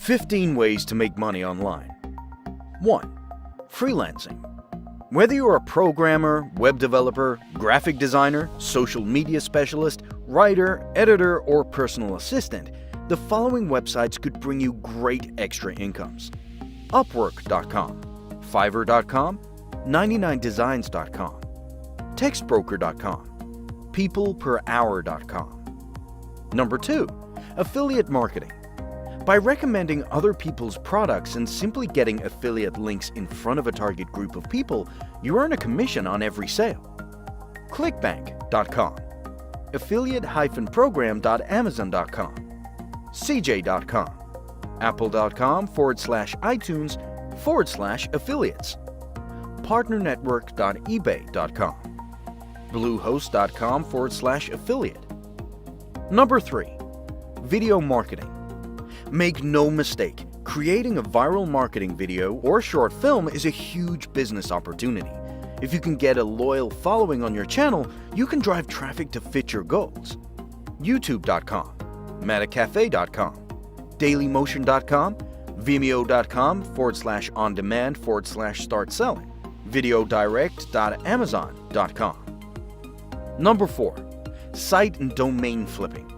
15 ways to make money online. 1. Freelancing. Whether you're a programmer, web developer, graphic designer, social media specialist, writer, editor, or personal assistant, the following websites could bring you great extra incomes: Upwork.com, Fiverr.com, 99designs.com, Textbroker.com, PeoplePerHour.com. Number 2. Affiliate marketing. By recommending other people's products and simply getting affiliate links in front of a target group of people, you earn a commission on every sale. ClickBank.com, affiliate-program.amazon.com, CJ.com, apple.com/iTunes/affiliates, partnernetwork.ebay.com, bluehost.com/affiliate. Number 3. Video marketing. Make no mistake, creating a viral marketing video or short film is a huge business opportunity. If you can get a loyal following on your channel, you can drive traffic to fit your goals. YouTube.com, Metacafe.com, Dailymotion.com, Vimeo.com/on-demand/start selling, Videodirect.amazon.com. Number 4. Site and domain flipping.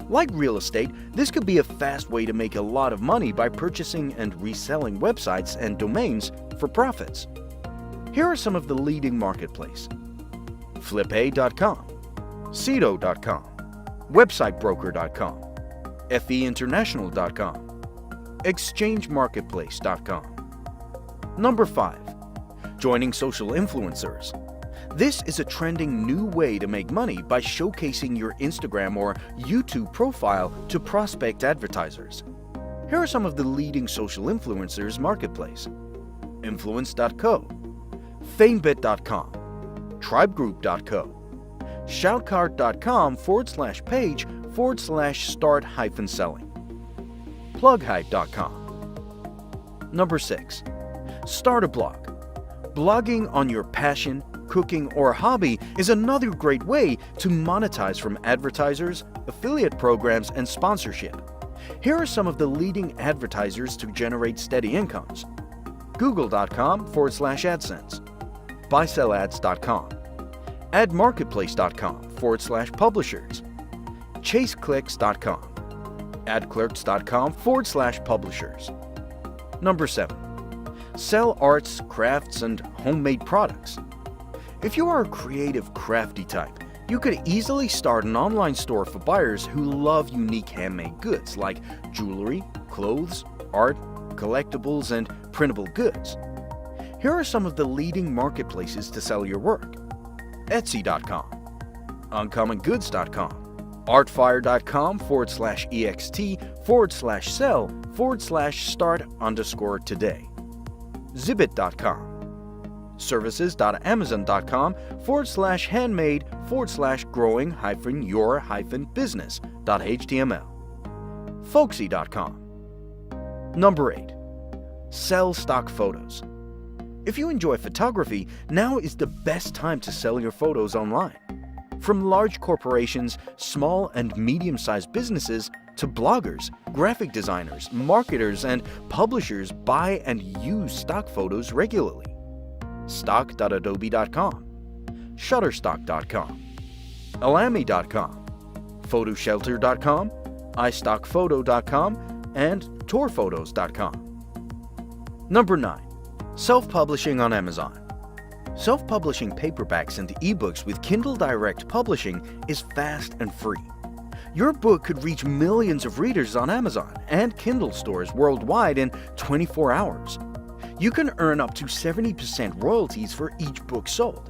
Like real estate, this could be a fast way to make a lot of money by purchasing and reselling websites and domains for profits. Here are some of the leading marketplaces: Flipay.com, Sedo.com, WebsiteBroker.com, FEInternational.com, ExchangeMarketplace.com. Number 5. Joining social influencers. This is a trending new way to make money by showcasing your Instagram or YouTube profile to prospect advertisers. Here are some of the leading social influencers marketplace: Influence.co, Famebit.com, Tribegroup.co, Shoutcart.com/page/start-selling, Plughype.com. Number 6. Start a blog. Blogging on your passion, cooking, or hobby is another great way to monetize from advertisers, affiliate programs, and sponsorship. Here are some of the leading advertisers to generate steady incomes: Google.com/AdSense, BuySellAds.com, AdMarketplace.com/publishers, ChaseClicks.com, AdClerks.com/publishers. Number 7. Sell arts, crafts, and homemade products. If you are a creative, crafty type, you could easily start an online store for buyers who love unique handmade goods like jewelry, clothes, art, collectibles, and printable goods. Here are some of the leading marketplaces to sell your work: Etsy.com, UncommonGoods.com, Artfire.com/ext/sell/start_today, Zibbit.com, services.amazon.com/handmade/growing-your-business.html, Folksy.com. Number 8. Sell stock photos. If you enjoy photography, now is the best time to sell your photos online. From large corporations, small and medium-sized businesses, to bloggers, graphic designers, marketers, and publishers buy and use stock photos regularly. Stock.adobe.com, Shutterstock.com, Alamy.com, Photoshelter.com, iStockPhoto.com, and TourPhotos.com. Number 9. Self-publishing on Amazon. Self-publishing paperbacks and ebooks with Kindle Direct Publishing is fast and free. Your book could reach millions of readers on Amazon and Kindle stores worldwide in 24 hours. You can earn up to 70% royalties for each book sold.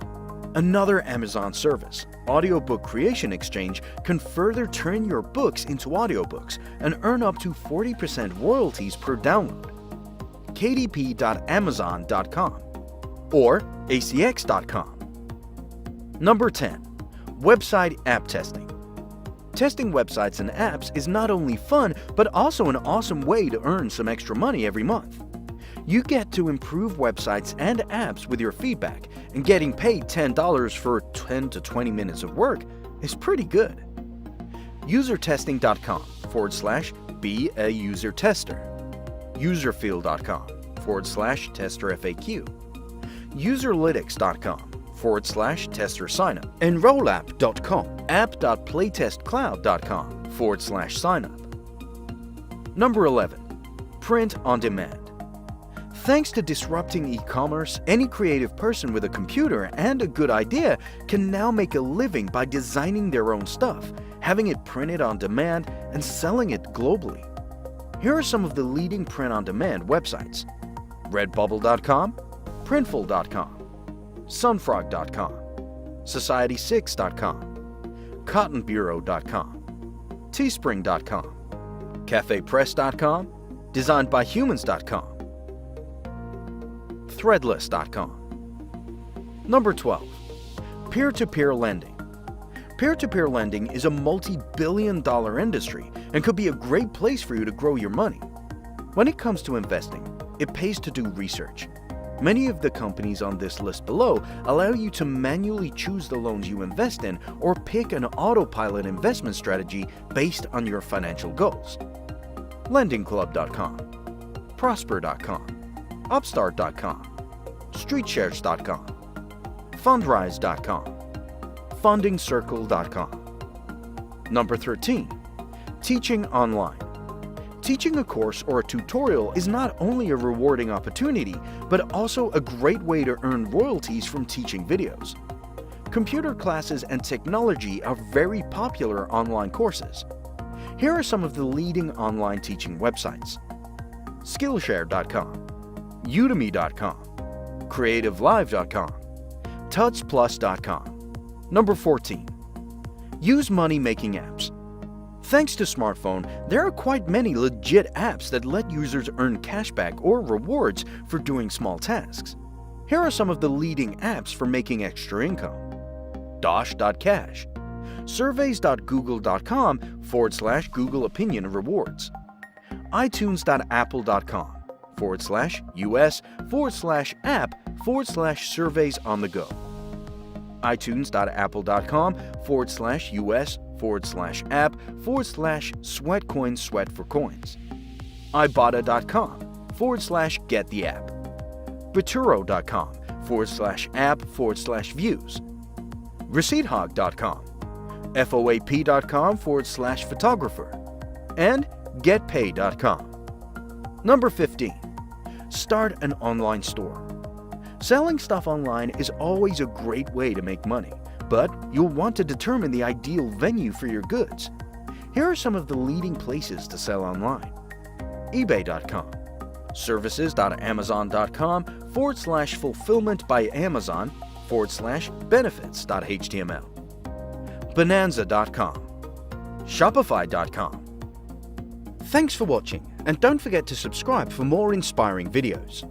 Another Amazon service, Audiobook Creation Exchange, can further turn your books into audiobooks and earn up to 40% royalties per download. kdp.amazon.com or acx.com. Number 10. Website app testing. Testing websites and apps is not only fun, but also an awesome way to earn some extra money every month. You get to improve websites and apps with your feedback, and getting paid $10 for 10 to 20 minutes of work is pretty good. Usertesting.com/be a user tester. userfield.com/testerFAQ, userlytics.com/testersignup, enrollapp.com, app.playtestcloud.com/signup. Number 11. Print on demand. Thanks to disrupting e-commerce, any creative person with a computer and a good idea can now make a living by designing their own stuff, having it printed on demand, and selling it globally. Here are some of the leading print-on-demand websites: Redbubble.com, Printful.com, Sunfrog.com, Society6.com, CottonBureau.com, Teespring.com, CafePress.com, DesignedByHumans.com, Threadless.com. Number 12. Peer-to-peer lending. Peer-to-peer lending is a multi-billion-dollar industry and could be a great place for you to grow your money. When it comes to investing, it pays to do research. Many of the companies on this list below allow you to manually choose the loans you invest in or pick an autopilot investment strategy based on your financial goals. LendingClub.com, Prosper.com, Upstart.com, StreetShares.com, Fundrise.com, FundingCircle.com. Number 13. Teaching online. Teaching a course or a tutorial is not only a rewarding opportunity, but also a great way to earn royalties from teaching videos. Computer classes and technology are very popular online courses. Here are some of the leading online teaching websites: Skillshare.com, Udemy.com, CreativeLive.com, TutsPlus.com. Number 14. Use money-making apps. Thanks to smartphone, there are quite many legit apps that let users earn cashback or rewards for doing small tasks. Here are some of the leading apps for making extra income: Dosh.cash, surveys.google.com/Google Opinion Rewards, iTunes.apple.com/US/app/surveys on the go, iTunes.apple.com/US/app/sweatcoin sweat for coins, Ibotta.com/get the app, Bituro.com/app/views, ReceiptHog.com, FOAP.com/photographer, and GetPay.com. Number 15. Start an online store. Selling stuff online is always a great way to make money, but you'll want to determine the ideal venue for your goods. Here are some of the leading places to sell online: eBay.com, services.amazon.com/fulfillment by Amazon/benefits.html, Bonanza.com, Shopify.com. Thanks for watching, and don't forget to subscribe for more inspiring videos.